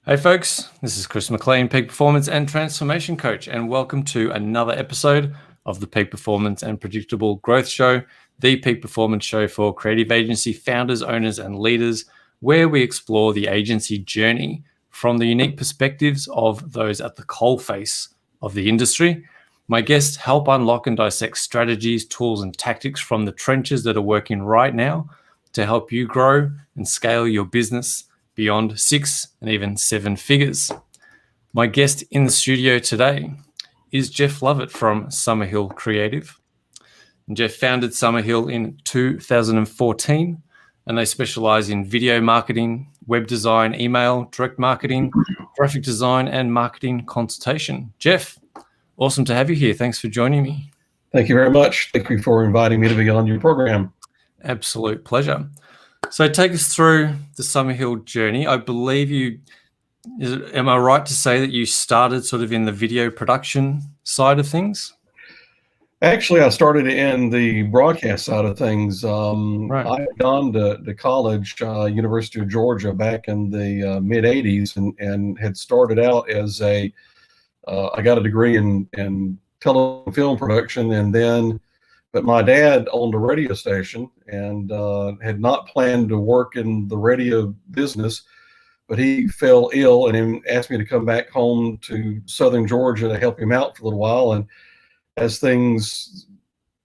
Hey folks, this is Chris McLean, Peak Performance and Transformation Coach, and welcome to another episode of the Peak Performance and Predictable Growth Show, the peak performance show for creative agency founders, owners, and leaders, where we explore the agency journey from the unique perspectives of those at the coalface of the industry. My guests help unlock and dissect strategies, tools, and tactics from the trenches that are working right now to help you grow and scale your business beyond 6 and even 7 figures. My guest in the studio today is Jeff Lovett from Summerhill Creative. And Jeff founded Summerhill in 2014, and they specialize in video marketing, web design, email, direct marketing, graphic design, and marketing consultation. Jeff, awesome to have you here. Thanks for joining me. Thank you very much. Thank you for inviting me to be on your program. Absolute pleasure. So take us through the Summerhill journey. I believe am I right to say that you started sort of in the video production side of things? Actually, I started in the broadcast side of things. Right. I had gone to college, University of Georgia, back in the mid 80s and had started out as I got a degree in television film production, but my dad owned a radio station and had not planned to work in the radio business, but he fell ill and asked me to come back home to Southern Georgia to help him out for a little while. And as things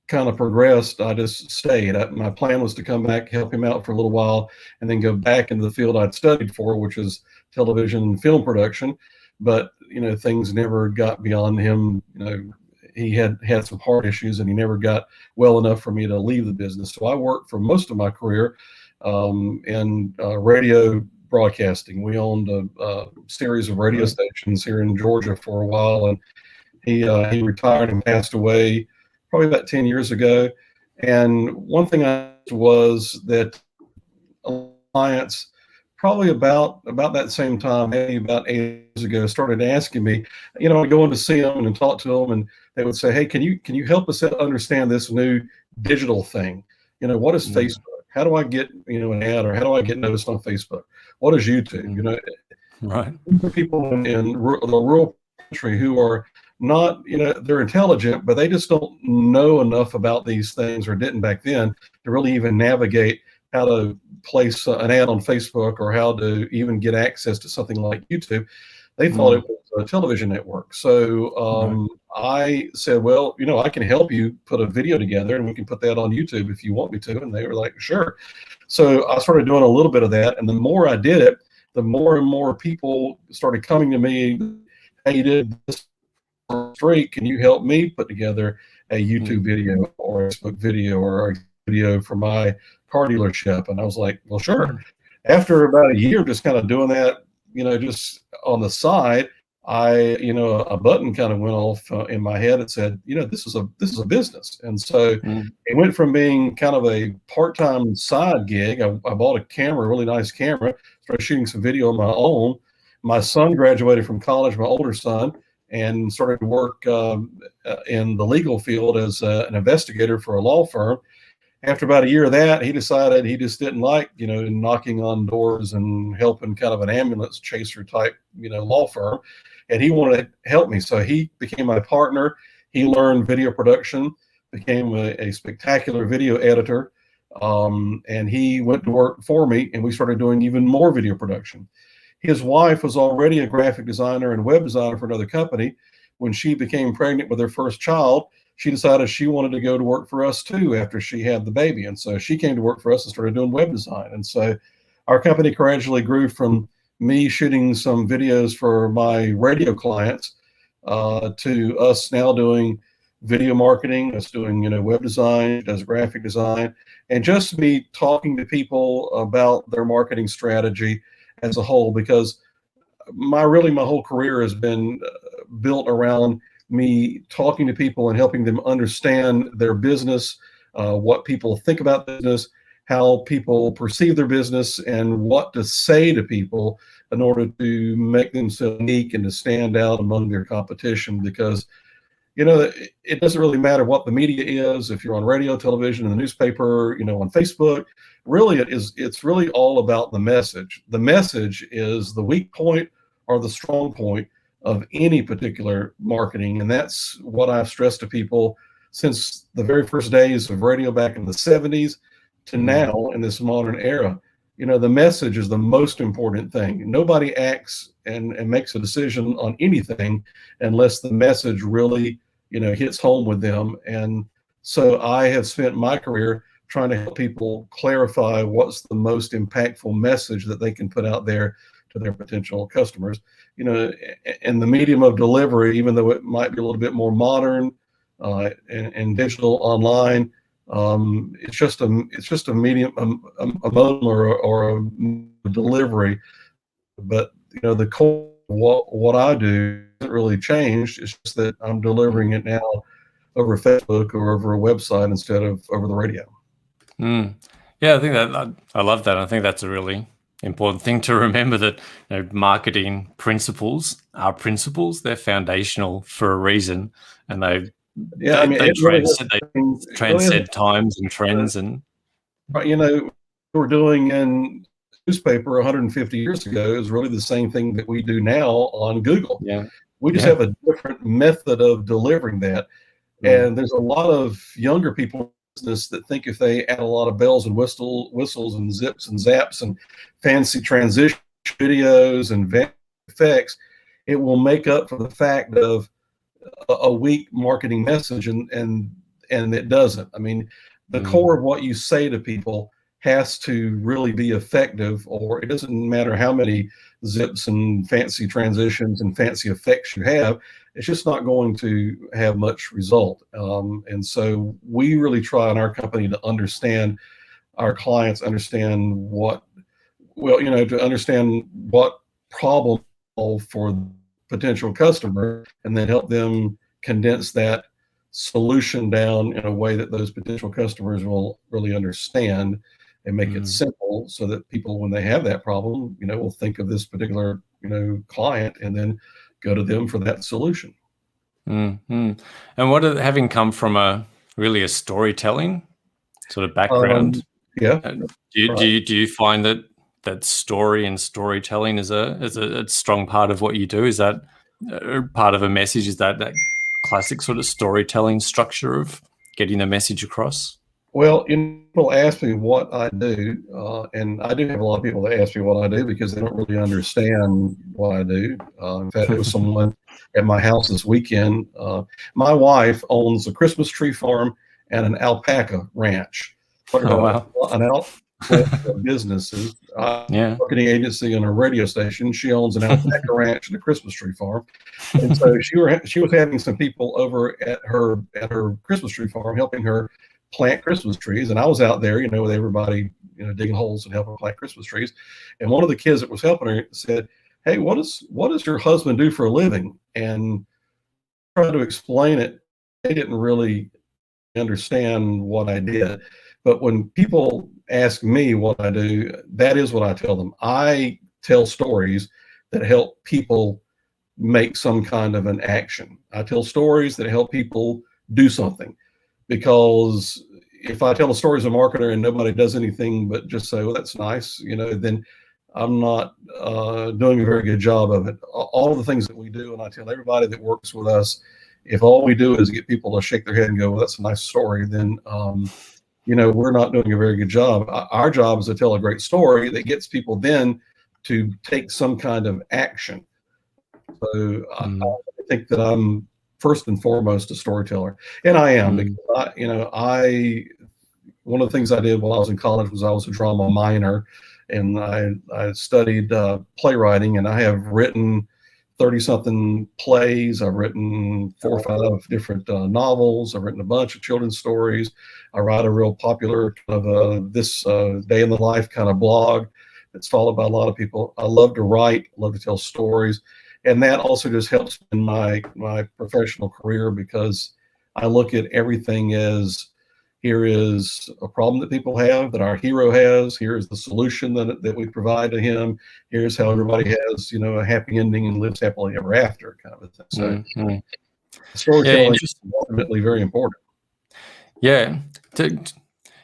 kind of progressed, I just stayed. My plan was to come back, help him out for a little while, and then go back into the field I'd studied for, which is television and film production. But, things never got beyond him. He had some heart issues and he never got well enough for me to leave the business. So I worked for most of my career in radio broadcasting. We owned a series of radio stations here in Georgia for a while, and he retired and passed away probably about 10 years ago. And one thing I was that clients probably about that same time, maybe about 8 years ago, started asking me, I go in to see them and talk to them, and they would say, hey, can you help us understand this new digital thing? What is Facebook? How do I get, an ad, or how do I get noticed on Facebook? What is YouTube? Right. People in the rural country who are not, they're intelligent, but they just don't know enough about these things, or didn't back then, to really even navigate how to place an ad on Facebook or how to even get access to something like YouTube. They thought it was a television network. So I said, well, I can help you put a video together and we can put that on YouTube if you want me to. And they were like, sure. So I started doing a little bit of that. And the more I did it, the more and more people started coming to me. Hey, you did this streak. Can you help me put together a YouTube video or a Facebook video or a video for my car dealership? And I was like, well, sure. After about a year just kind of doing that, just on the side, a button kind of went off in my head. It said, this is a business. And so it went from being kind of a part-time side gig. I bought a camera, a really nice camera, started shooting some video on my own. My son graduated from college, my older son, and started to work in the legal field as an investigator for a law firm. After about a year of that, he decided he just didn't like, knocking on doors and helping kind of an ambulance chaser type, law firm. And he wanted to help me. So he became my partner. He learned video production, became a spectacular video editor. And he went to work for me, and we started doing even more video production. His wife was already a graphic designer and web designer for another company. When she became pregnant with her first child, she decided she wanted to go to work for us too after she had the baby. And so she came to work for us and started doing web design. And so our company gradually grew from me shooting some videos for my radio clients to us now doing video marketing, us doing, web design, does graphic design, and just me talking to people about their marketing strategy as a whole, because my whole career has been built around me talking to people and helping them understand their business, what people think about business, how people perceive their business, and what to say to people in order to make themselves unique and to stand out among their competition. Because, it doesn't really matter what the media is, if you're on radio, television, in the newspaper, on Facebook. Really, it's really all about the message. The message is the weak point are the strong point of any particular marketing. And that's what I've stressed to people since the very first days of radio back in the 70s to now in this modern era. The message is the most important thing. Nobody acts and makes a decision on anything unless the message really, hits home with them. And so I have spent my career trying to help people clarify what's the most impactful message that they can put out there to their potential customers. In the medium of delivery, even though it might be a little bit more modern and digital online, it's just a medium, a modem or a delivery. But the core of what I do hasn't really changed. It's just that I'm delivering it now over Facebook or over a website instead of over the radio. Yeah, I think that I love that. I think that's a really important thing to remember, that marketing principles are principles. They're foundational for a reason, and they transcend times and trends. And we're doing in newspaper 150 years ago is really the same thing that we do now on Google. Yeah, we just have a different method of delivering that. And there's a lot of younger people in business that think if they add a lot of bells and whistles and zips and zaps and fancy transition videos and effects, it will make up for the fact of a weak marketing message, and it doesn't. I mean, the core of what you say to people has to really be effective, or it doesn't matter how many zips and fancy transitions and fancy effects you have, it's just not going to have much result. And so we really try in our company to understand our clients, to understand what problem for potential customer, and then help them condense that solution down in a way that those potential customers will really understand, and make it simple so that people, when they have that problem, will think of this particular, client and then go to them for that solution. And having come from a storytelling sort of background, do you find that story and storytelling is a strong part of what you do? Is that part of a message? Is that classic sort of storytelling structure of getting the message across? Well, people ask me what I do, and I do have a lot of people that ask me what I do because they don't really understand what I do. In fact, there was someone at my house this weekend. My wife owns a Christmas tree farm and an alpaca ranch. Wow. An alpaca businesses, marketing agency and a radio station. She owns an alpaca ranch and a Christmas tree farm. And so she was having some people over at her Christmas tree farm helping her plant Christmas trees, and I was out there, with everybody, digging holes and helping plant Christmas trees. And one of the kids that was helping her said, "Hey, what does your husband do for a living?" And I tried to explain it. They didn't really understand what I did. But when people ask me what I do, that is what I tell them. I tell stories that help people make some kind of an action. I tell stories that help people do something. Because if I tell a story as a marketer and nobody does anything but just say, "Well, that's nice," then I'm not doing a very good job of it. All of the things that we do, and I tell everybody that works with us, if all we do is get people to shake their head and go, "Well, that's a nice story," then we're not doing a very good job. Our job is to tell a great story that gets people then to take some kind of action. So I think that I'm first and foremost a storyteller, and I am because one of the things I did while I was in college was I was a drama minor, and I studied playwriting, and I have written 30-something plays. I've written 4 or 5 different novels. I've written a bunch of children's stories. I write a real popular kind of this day in the life kind of blog that's followed by a lot of people. I love to write, love to tell stories. And that also just helps in my professional career, because I look at everything as, here is a problem that people have, that our hero has. Here is the solution that we provide to him. Here's how everybody has, a happy ending and lives happily ever after, kind of a thing. So storytelling is ultimately very important. Yeah.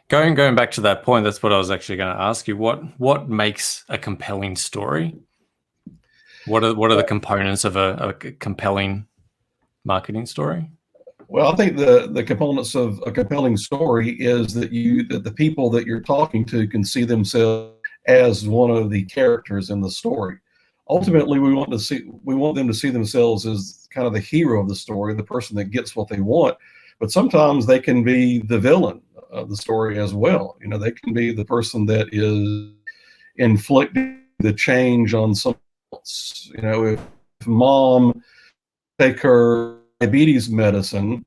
Going back to that point, that's what I was actually going to ask you. What makes a compelling story? What are the components of a compelling marketing story? Well, I think the components of a compelling story is that the people that you're talking to can see themselves as one of the characters in the story. Ultimately, we want them to see themselves as kind of the hero of the story, the person that gets what they want. But sometimes they can be the villain of the story as well. They can be the person that is inflicting the change on someone else. If mom take her diabetes medicine,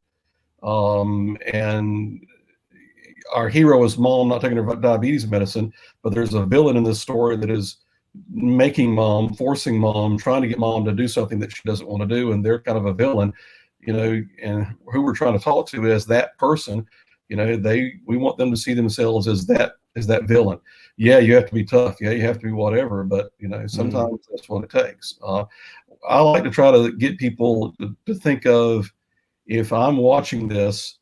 and our hero is mom not taking her diabetes medicine, but there's a villain in this story that is forcing mom, trying to get mom to do something that she doesn't want to do, and they're kind of a villain, and who we're trying to talk to as that person. We want them to see themselves as that villain. Yeah, you have to be tough. Yeah, you have to be whatever, but sometimes that's what it takes. I like to try to get people to think of, if I'm watching this,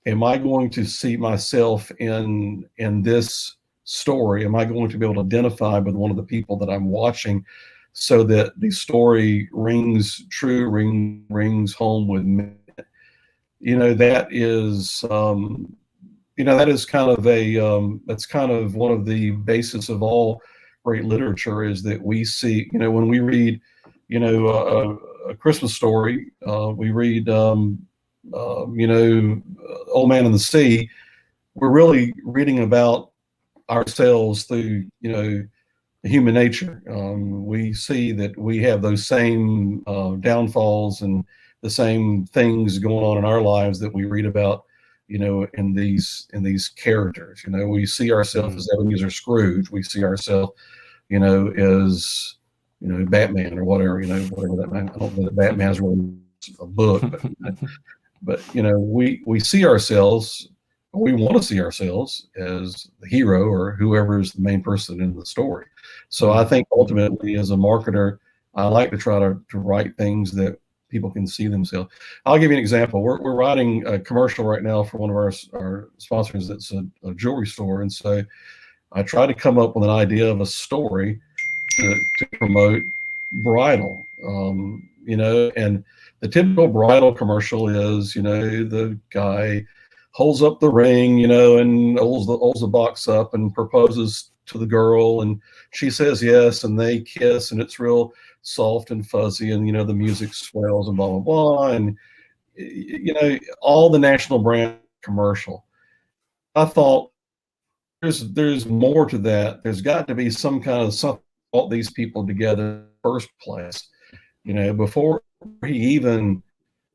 am I going to see myself in this story? Am I going to be able to identify with one of the people that I'm watching, so that the story rings true, rings home with me? That is that's kind of one of the basis of all great literature, is that we see, when we read, a Christmas story, we read, Old Man and the Sea, we're really reading about ourselves through, human nature. We see that we have those same downfalls and the same things going on in our lives that we read about, in these characters. We see ourselves as Ebenezer Scrooge. We see ourselves, as Batman or whatever. Whatever that man. I don't know that Batman's really a book, but we see ourselves. We want to see ourselves as the hero or whoever is the main person in the story. So I think ultimately, as a marketer, I like to try to write things that people can see themselves. I'll give you an example. We're writing a commercial right now for one of our sponsors that's a jewelry store. And so I try to come up with an idea of a story to promote bridal, and the typical bridal commercial is, the guy holds up the ring, and holds the box up and proposes to the girl, and she says yes, and they kiss, and it's real soft and fuzzy, and the music swells and blah blah blah, and all the national brand commercial. I thought there's more to that. There's got to be some kind of something that brought these people together in the first place. Before he even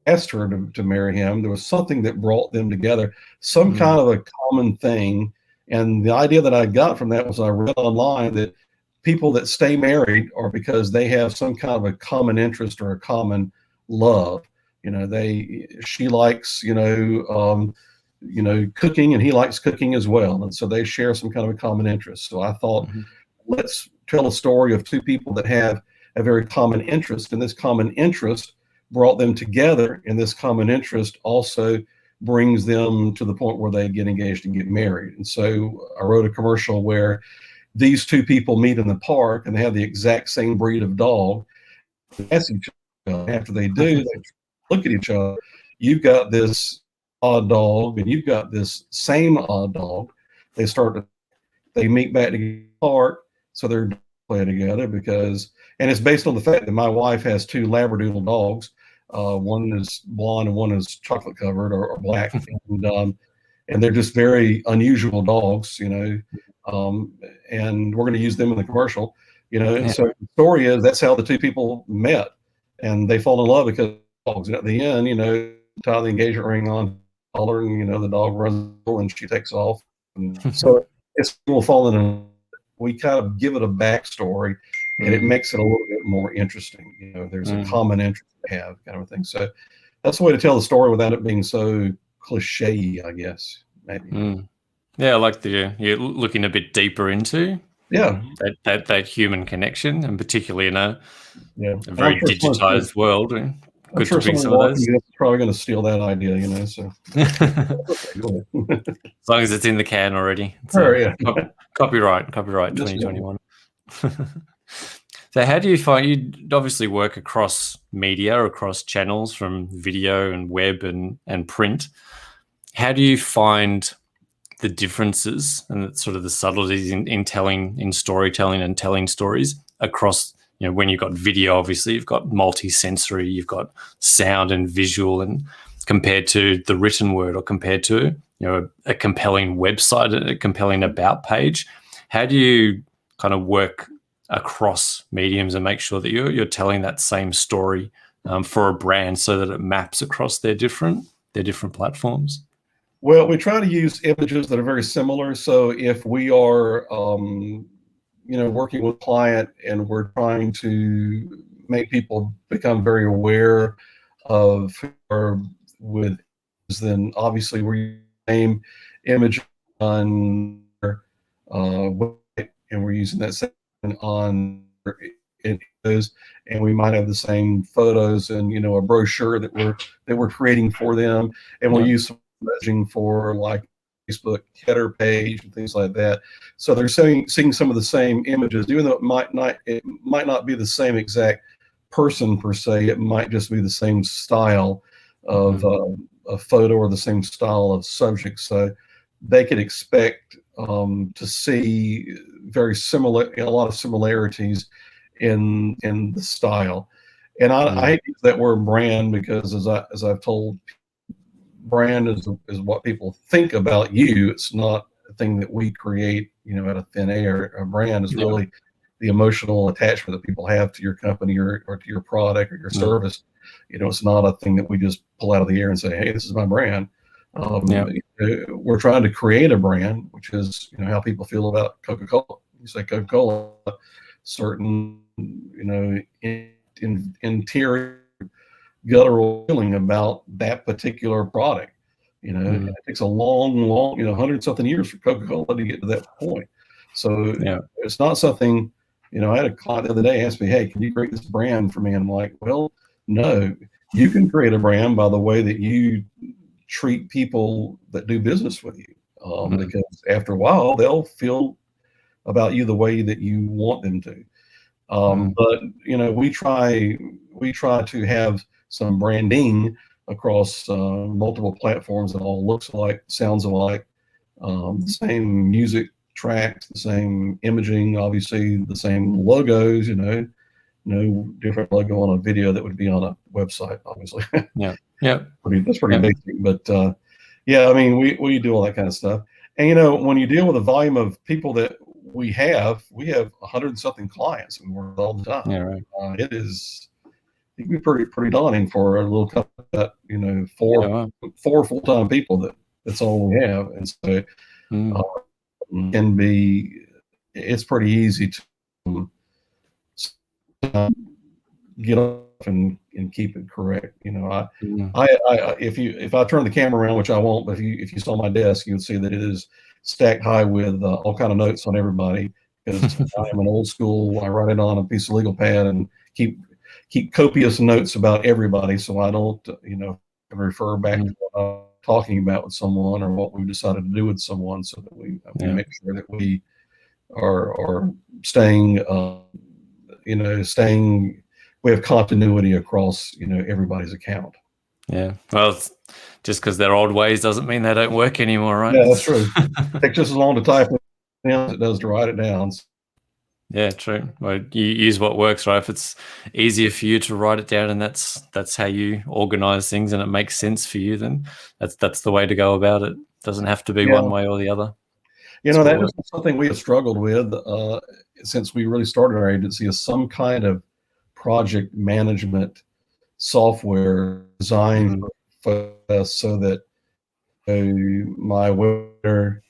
asked her to marry him, there was something that brought them together, some kind of a common thing. And the idea that I got from that was, I read online that people that stay married are because they have some kind of a common interest or a common love. She likes, cooking, and he likes cooking as well. And so they share some kind of a common interest. So I thought, let's tell a story of two people that have a very common interest, and this common interest brought them together, and this common interest also brings them to the point where they get engaged and get married. And so I wrote a commercial where these two people meet in the park, and they have the exact same breed of dog. They ask each other, after they do, they look at each other. You've got this odd dog, and you've got this same odd dog. They meet back together in the park, so they're playing together, and it's based on the fact that my wife has two Labradoodle dogs. One is blonde and one is chocolate covered or black, and they're just very unusual dogs, and we're going to use them in the commercial, And so the story is, that's how the two people met, and they fall in love because of dogs. And at the end, tie the engagement ring on collar, and the dog runs and she takes off, and so it's will fall in. We kind of give it a backstory, and it makes it a little bit more interesting. There's a common interest to have, kind of a thing. So that's the way to tell the story without it being so cliche, I guess, maybe. Yeah, I like you're looking a bit deeper into that human connection, and particularly in a very digitized world. I'm sure someone is probably going to steal that idea, So as long as it's in the can already. Sure, yeah. Copyright 2021. So how do you find, you obviously work across media, across channels from video and web and print. How do you find the differences and sort of the subtleties in storytelling and telling stories across, when you've got video, obviously you've got multi-sensory, you've got sound and visual, and compared to the written word, or compared to, a compelling website, a compelling about page. How do you kind of work across mediums and make sure that you're telling that same story for a brand so that it maps across their different platforms? Well, we try to use images that are very similar. So if we are, working with a client and we're trying to make people become very aware of or with, then obviously we're using the same image on website, and we're using that same on those, and we might have the same photos and a brochure that we're creating for them, and we'll use some messaging for like Facebook header page and things like that. So they're seeing some of the same images, even though it might not be the same exact person per se. It might just be the same style of a photo or the same style of subject. So they could expect to see a lot of similarities in the style. And I hate to use that word brand, because as I've told, brand is what people think about you. It's not a thing that we create, out of thin air. A brand is really the emotional attachment that people have to your company or to your product or your service. It's not a thing that we just pull out of the air and say, hey, this is my brand. We're trying to create a brand, which is, how people feel about Coca-Cola. You say Coca-Cola, certain, interior guttural feeling about that particular product. It takes a long, 100-something years for Coca-Cola to get to that point. So it's not something, I had a client the other day ask me, hey, can you create this brand for me? And I'm like, well, no, you can create a brand by the way that you treat people that do business with you. Because after a while, they'll feel about you the way that you want them to. But we try to have some branding across multiple platforms that all looks alike, sounds alike, the same music tracks, the same imaging, obviously the same logos. No different logo on a video that would be on a website, obviously. That's pretty basic. But we do all that kind of stuff. And when you deal with a volume of people that we have 100-something clients and we work all the time. It can be pretty daunting for a little company that four full-time people. That's all we have, and so it's pretty easy to get off and keep it correct. If I turn the camera around, which I won't, but if you saw my desk, you would see that it is stacked high with all kind of notes on everybody, because I am an old school. I write it on a piece of legal pad and keep copious notes about everybody, so I don't refer back to what I'm talking about with someone or what we've decided to do with someone, so that we make sure that we are staying we have continuity across everybody's account. Well, just because they're old ways doesn't mean they don't work anymore, right? Yeah, that's true. It takes just as long to type it down as it does to write it down. Yeah, true. Well, you use what works, right? If it's easier for you to write it down and that's how you organize things and it makes sense for you, then that's the way to go about it. Doesn't have to be one way or the other. That is something we have struggled with since we really started our agency, is some kind of project management software designed for us, so that my editor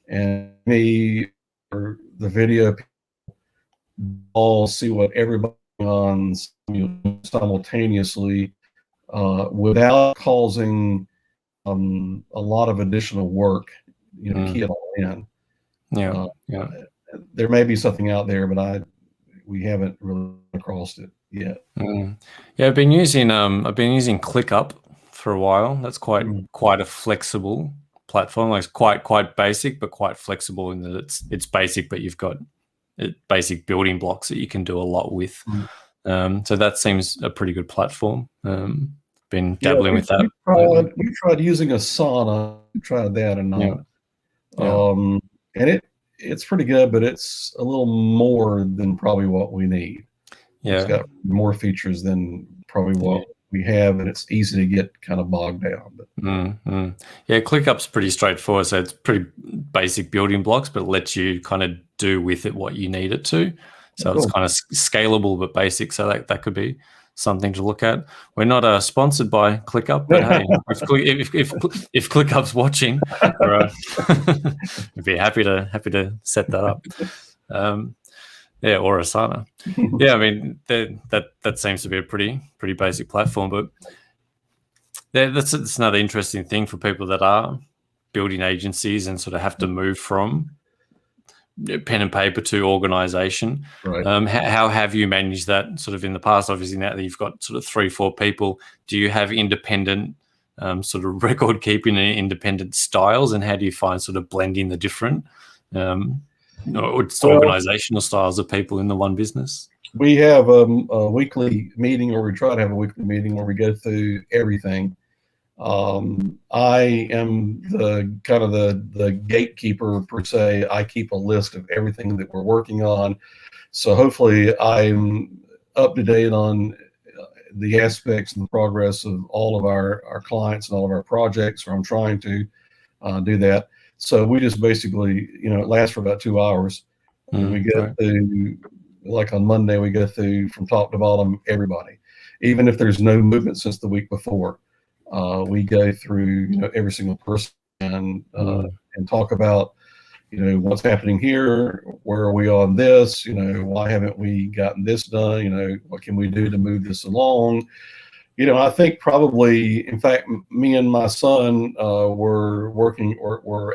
and me, or the video, all see what everybody on simultaneously, without causing a lot of additional work. Key it all in. There may be something out there, but we haven't really across it yet. I've been using ClickUp for a while. That's quite a flexible platform. Like, it's quite basic, but quite flexible in that it's basic, but basic building blocks that you can do a lot with. So that seems a pretty good platform. Been dabbling with that. We tried using Asana. We tried that and not. And it's pretty good, but it's a little more than probably what we need. It's got more features than probably what we have, and it's easy to get kind of bogged down. But. Yeah, ClickUp's pretty straightforward. So it's pretty basic building blocks, but it lets you kind of do with it what you need it to. So it's kind of scalable but basic. So that could be something to look at. We're not sponsored by ClickUp, but hey, if ClickUp's watching, we'd be happy to set that up. Or Asana. I mean that seems to be a pretty basic platform, but that's another interesting thing for people that are building agencies and sort of have to move from pen and paper to organization. Right. How have you managed that sort of in the past? Obviously, now that you've got sort of 3-4 people, do you have independent sort of record keeping and independent styles, and how do you find sort of blending the different organizational styles of people in the one business? We have a weekly meeting, or we try to have a weekly meeting where we go through everything. I am the gatekeeper per se. I keep a list of everything that we're working on. So hopefully I'm up to date on the aspects and the progress of all of our clients and all of our projects, or I'm trying to do that. So we just basically, it lasts for about 2 hours. And we go through, like on Monday, we go through from top to bottom, everybody. Even if there's no movement since the week before, we go through, every single person and talk about, what's happening here, where are we on this, why haven't we gotten this done, what can we do to move this along? I think probably, in fact, me and my son were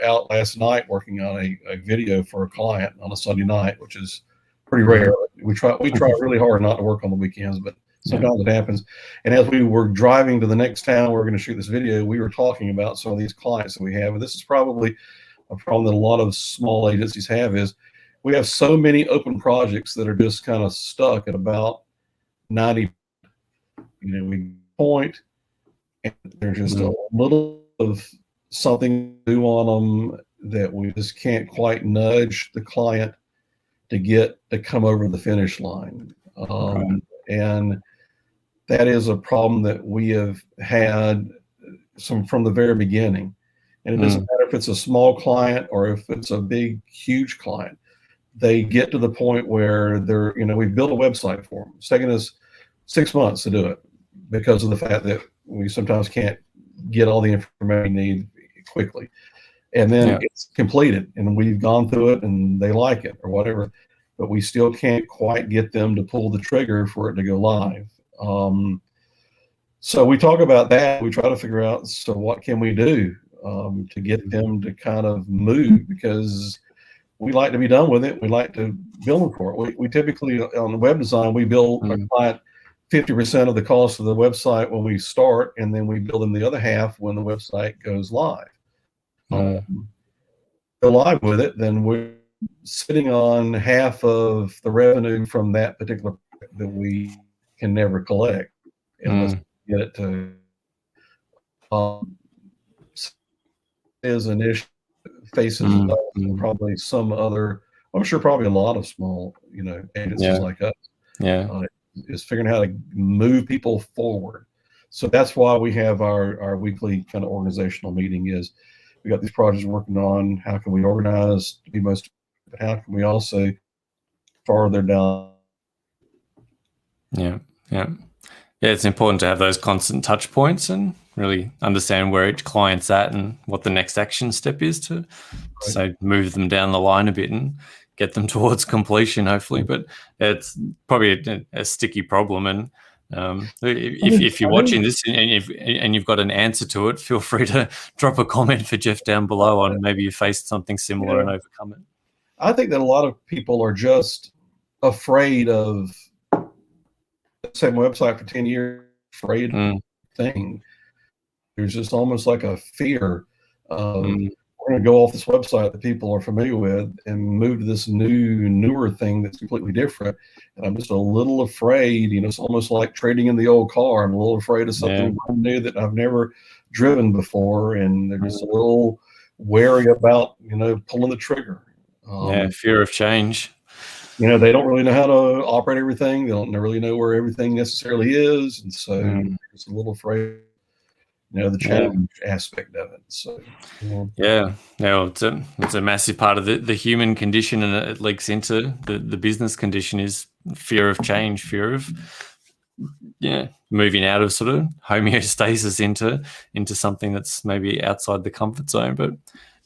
out last night working on a video for a client on a Sunday night, which is pretty rare. We try really hard not to work on the weekends, but sometimes it happens. And as we were driving to the next town, we're going to shoot this video, we were talking about some of these clients that we have. And this is probably a problem that a lot of small agencies have, is we have so many open projects that are just kind of stuck at about 90. We point, and there's just a little of something new on them that we just can't quite nudge the client to get to come over the finish line. And that is a problem that we have had from the very beginning. And it doesn't matter if it's a small client or if it's a big, huge client. They get to the point where we built a website for them. It's taken us 6 months to do it, because of the fact that we sometimes can't get all the information we need quickly. And then it's completed and we've gone through it and they like it or whatever, but we still can't quite get them to pull the trigger for it to go live. So we talk about that. We try to figure out, so what can we do to get them to kind of move, because we like to be done with it. We like to bill them for it. We typically, on the web design, we bill our client 50% of the cost of the website when we start, and then we bill them the other half when the website goes live. Go live with it, then we're sitting on half of the revenue from that particular project that we can never collect unless we get it to is an issue faces probably some other, I'm sure probably a lot of small agencies like us is figuring out how to move people forward. So that's why we have our weekly kind of organizational meeting. Is we got these projects working on, how can we organize to be most, but how can we also farther down? It's important to have those constant touch points and really understand where each client's at and what the next action step is to so move them down the line a bit and get them towards completion, hopefully. But it's probably a sticky problem. And if you're watching this and you've got an answer to it, feel free to drop a comment for Jeff down below on maybe you faced something similar and overcome it. I think that a lot of people are just afraid of the same website for 10 years, afraid of thing. There's just almost like a fear of going to go off this website that people are familiar with and move to this newer thing that's completely different. And I'm just a little afraid, it's almost like trading in the old car. I'm a little afraid of something brand new that I've never driven before. And they're just a little wary about, pulling the trigger. Fear of change. They don't really know how to operate everything. They don't really know where everything necessarily is. And so it's a little afraid, the change aspect of it. So, it's a massive part of the human condition, and it leaks into the business condition is fear of change, fear of moving out of sort of homeostasis into something that's maybe outside the comfort zone. But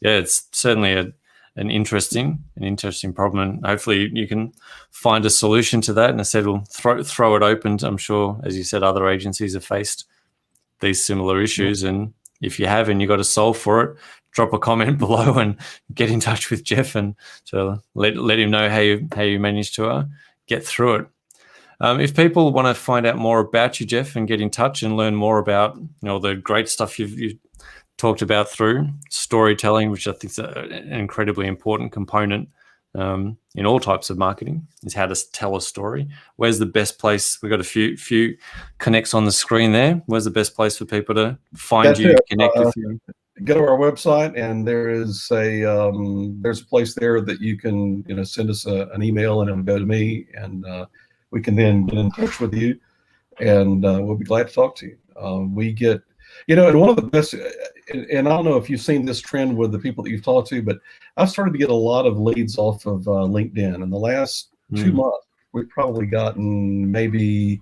it's certainly an interesting problem, and hopefully you can find a solution to that. And I said we'll throw it open. I'm sure, as you said, other agencies have faced these similar issues, and if you have and you got a solve for it, drop a comment below and get in touch with Jeff and to let him know how you managed to get through it. If people want to find out more about you, Jeff, and get in touch and learn more about the great stuff you've talked about through storytelling, which I think is an incredibly important component in all types of marketing, is how to tell a story. Where's the best place? We've got a few connects on the screen there. Where's the best place for people to find you, connect with you? Go to our website, and there's a place there that you can send us an email, and it'll go to me, and we can then get in touch with you, and we'll be glad to talk to you. We get and one of the best, and I don't know if you've seen this trend with the people that you've talked to, but I've started to get a lot of leads off of LinkedIn. In the last 2 months, we've probably gotten maybe,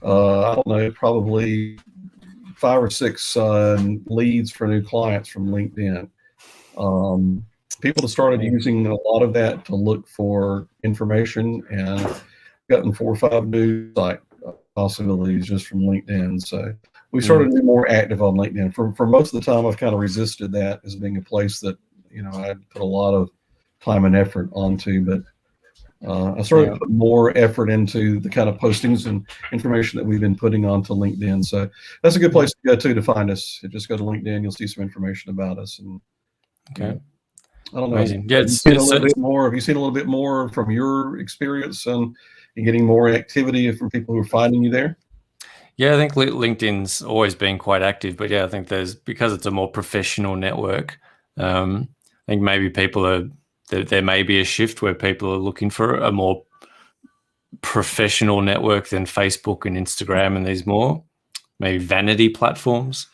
I don't know, probably 5 or 6 leads for new clients from LinkedIn. People have started using a lot of that to look for information, and gotten 4 or 5 new site possibilities just from LinkedIn. So we started to be more active on LinkedIn. For most of the time, I've kind of resisted that as being a place that I put a lot of time and effort onto. But I started to put more effort into the kind of postings and information that we've been putting onto LinkedIn. So that's a good place to go to find us. Just go to LinkedIn, you'll see some information about us. And I don't know. Amazing. Have you seen a little bit more from your experience and getting more activity from people who are finding you there? Yeah, I think LinkedIn's always been quite active, but I think because it's a more professional network, I think maybe there may be a shift where people are looking for a more professional network than Facebook and Instagram and these more maybe vanity platforms.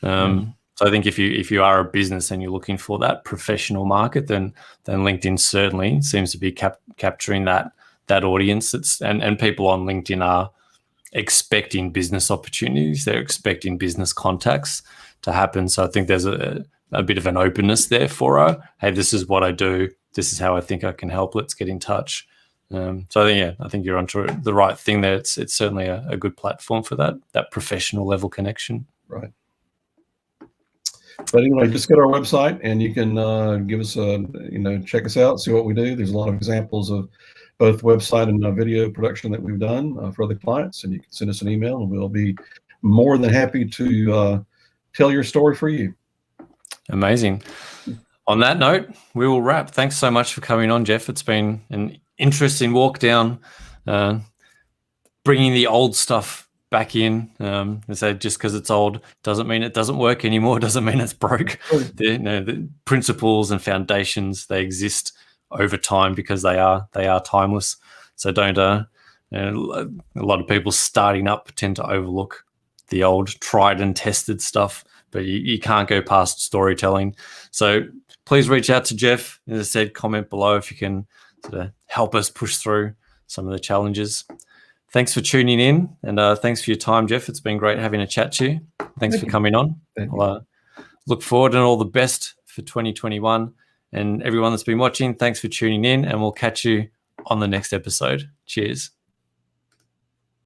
So I think if you are a business and you're looking for that professional market, then LinkedIn certainly seems to be capturing that audience. And people on LinkedIn are expecting business opportunities. They're expecting business contacts to happen. So I think there's a bit of an openness there for hey, this is what I do. This is how I think I can help. Let's get in touch. So I think you're onto the right thing there. It's certainly a good platform for that professional level connection. Right. But anyway, just go to our website and you can give us check us out, see what we do. There's a lot of examples of both website and video production that we've done for other clients, and you can send us an email and we'll be more than happy to tell your story for you. Amazing. On that note, we will wrap. Thanks so much for coming on, Jeff. It's been an interesting walk down, bringing the old stuff back in. They say just because it's old doesn't mean it doesn't work anymore. Doesn't mean it's broke. The principles and foundations, they exist over time because they are timeless. So don't a lot of people starting up tend to overlook the old tried and tested stuff, but you can't go past storytelling. So please reach out to Jeff. As I said, comment below if you can sort of help us push through some of the challenges. Thanks for tuning in, and thanks for your time, Jeff. It's been great having a chat to you. Thanks for coming on. I'll look forward and all the best for 2021. And everyone that's been watching, thanks for tuning in, and we'll catch you on the next episode. Cheers.